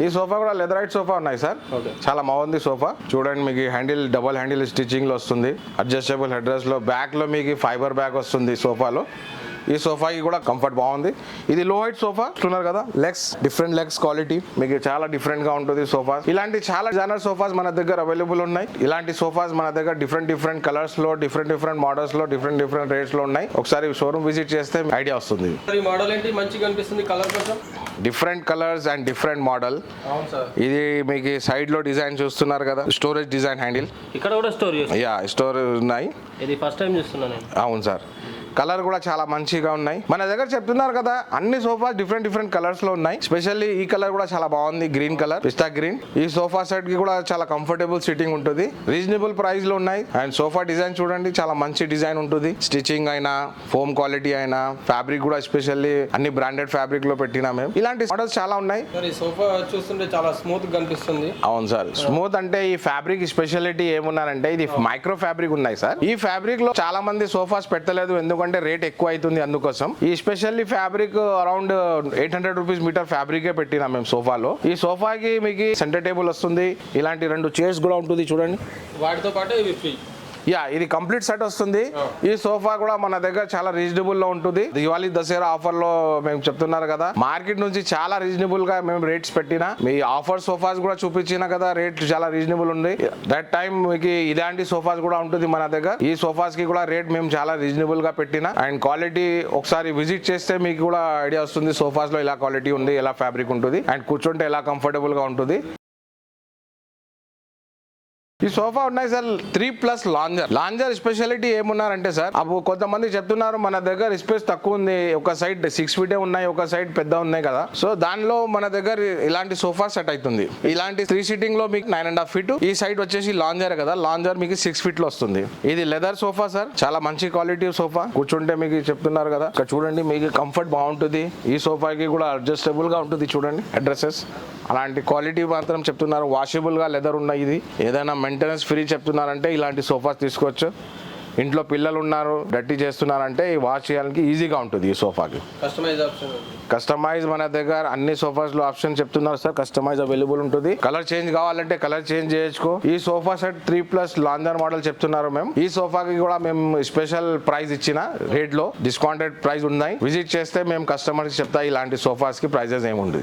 ఈ సోఫా కూడా leatherette sofa ఉన్నాయి సార్. చాలా బాగుంది సోఫా. చూడండి మీకు హ్యాండిల్ డబుల్ హ్యాండిల్ స్టిచ్చింగ్ లో వస్తుంది. అడ్జస్టబుల్ హెడ్ రెస్ట్ లో బ్యాక్ లో మీకు ఫైబర్ బ్యాగ్ వస్తుంది సోఫాలో. ఈ సోఫాకి కూడా కంఫర్ట్ బాగుంది. ఇది లో హైట్ సోఫా చూస్తున్నారు కదా, లెగ్స్ డిఫరెంట్ లెగ్స్ క్వాలిటీ మీకు చాలా డిఫరెంట్ గా ఉంటుంది సోఫా. ఇలాంటి చాలా జానర్ సోఫాస్ మన దగ్గర అవైలబుల్ ఉన్నాయి. ఇలాంటి సోఫాస్ మన దగ్గర డిఫరెంట్ కలర్స్ లో డిఫరెంట్ మోడల్స్ లో డిఫరెంట్ రేట్స్ లో ఉన్నాయి. ఒకసారి షోరూమ్ విజిట్ చేస్తే ఐడియా వస్తుంది. ఈ మోడల్ ఏంటి మంచిగా అనిపిస్తుంది కలర్ కొంచెం different colours and different model. ఇది మీకు సైడ్ లో డిజైన్ చూస్తున్నారు కదా, స్టోరేజ్ డిజైన్ హ్యాండిల్. ఇక్కడ కూడా స్టోరేజ్ ఉన్నాయి. ఇది ఫస్ట్ టైం చూస్తున్నాను. అవును సార్. కలర్ కూడా చాలా మంచిగా ఉన్నాయి. మన దగ్గర చెప్తున్నారు కదా అన్ని సోఫా డిఫరెంట్ కలర్స్ లో ఉన్నాయి. స్పెషల్లీ ఈ కలర్ కూడా చాలా బాగుంది, గ్రీన్ కలర్, పిస్తా గ్రీన్. ఈ సోఫా సెట్ కి కూడా చాలా కంఫర్టబుల్ సిట్టింగ్ ఉంటుంది. రీజనబుల్ ప్రైస్ లో ఉన్నాయి. అండ్ సోఫా డిజైన్ చూడండి, చాలా మంచి డిజైన్ ఉంటుంది. స్టిచింగ్ అయినా, ఫోమ్ క్వాలిటీ అయినా, ఫ్యాబ్రిక్ కూడా స్పెషల్లీ అన్ని బ్రాండెడ్ ఫ్యాబ్రిక్ లో పెట్టినా మేము. ఇలాంటి మోడల్స్ చాలా ఉన్నాయి. సోఫా చూస్తుంటే చాలా స్మూత్ కనిపిస్తుంది. అవును సార్. స్మూత్ అంటే ఈ ఫ్యాబ్రిక్ స్పెషాలిటీ ఏమున్నారంటే ఇది మైక్రో ఫ్యాబ్రిక్ ఉన్నాయి సార్. ఈ ఫ్యాబ్రిక్ లో చాలా మంది సోఫాస్ పెట్టలేదు, ఎందుకంటే రేట్ ఎక్కువ అవుతుంది. అందుకోసం ఈ specially fabric around 800 rupees meter ఫ్యాబ్రికే పెట్టినా మేము సోఫాలో. ఈ సోఫాకి మీకు సెంటర్ టేబుల్ వస్తుంది. ఇలాంటి 2 చైర్స్ కూడా ఉంటుంది చూడండి. వాటితో పాటు ఇవి ఫ్రీ. ఇది కంప్లీట్ సెట్ వస్తుంది. ఈ సోఫా కూడా మన దగ్గర చాలా రీజనబుల్ లో ఉంటుంది. దివాళీ దసరా ఆఫర్ లో మేము చెప్తున్నారు కదా, మార్కెట్ నుంచి చాలా రీజనబుల్ గా మేము రేట్స్ పెట్టినా. మీ ఆఫర్ సోఫాస్ కూడా చూపించిన కదా, రేట్ చాలా రీజనబుల్ ఉంది. దట్ టైం మీకు ఇలాంటి సోఫాస్ కూడా ఉంటుంది మన దగ్గర. ఈ సోఫాస్ కి కూడా రేట్ మేము చాలా రీజనబుల్ గా పెట్టినా. అండ్ క్వాలిటీ ఒకసారి విజిట్ చేస్తే మీకు కూడా ఐడియా వస్తుంది. సోఫాస్ లో ఎలా క్వాలిటీ ఉంది, ఎలా ఫ్యాబ్రిక్ ఉంటుంది, అండ్ కూర్చుంటే ఎలా కంఫర్టబుల్ గా ఉంటుంది. ఈ సోఫా ఉన్నాయి సార్ 3+ లాంజర్ స్పెషాలిటీ ఏమున్నారంటే సార్, అప్పుడు కొంతమంది చెప్తున్నారు మన దగ్గర స్పేస్ తక్కువ ఉంది, ఒక సైడ్ 6 ఫీటే ఉన్నాయి, ఒక సైడ్ పెద్ద ఉన్నాయి కదా. సో దానిలో మన దగ్గర ఇలాంటి సోఫా సెట్ అవుతుంది. ఇలాంటి 3 సీటింగ్ లో మీకు 9.5 ఫీట్. ఈ సైడ్ వచ్చేసి లాంజర్ కదా, లాంజర్ మీకు 6 ఫీట్ లో వస్తుంది. ఇది లెదర్ సోఫా సార్, చాలా మంచి క్వాలిటీ సోఫా. కూర్చుంటే మీకు చెప్తున్నారు కదా, ఇక్కడ చూడండి మీకు కంఫర్ట్ బాగుంటుంది. ఈ సోఫాకి కూడా అడ్జస్టబుల్ గా ఉంటుంది చూడండి అడ్రసెస్. అలాంటి క్వాలిటీ మాత్రం చెప్తున్నారు. వాషబుల్ గా లెదర్ ఉన్నాయి. ఇది ఏదైనా మెయింటెనెన్స్ ఫ్రీ చెప్తున్నారంటే ఇలాంటి సోఫాస్ తీసుకోవచ్చు. ఇంట్లో పిల్లలు ఉన్నారు, డర్టీ చేస్తున్నారంటే వాష్ చేయడానికి ఈజీగా ఉంటుంది. ఈ సోఫాకి కస్టమైజ్ మన దగ్గర అన్ని సోఫాస్ లో ఆప్షన్ చెప్తున్నారు సార్. కస్టమైజ్ అవైలబుల్ ఉంటుంది. కలర్ చేంజ్ కావాలంటే కలర్ చేంజ్ చేయొచ్చు. ఈ సోఫా సెట్ 3+ లాంజర్ మోడల్ చెప్తున్నారు మేము. ఈ సోఫాకి కూడా మేము స్పెషల్ ప్రైస్ ఇచ్చిన రేట్ లో డిస్కౌంటెడ్ ప్రైస్ ఉన్నాయి. విజిట్ చేస్తే మేము కస్టమర్స్ చెప్తా ఇలాంటి సోఫాస్ కి ప్రైజెస్ ఏముంది.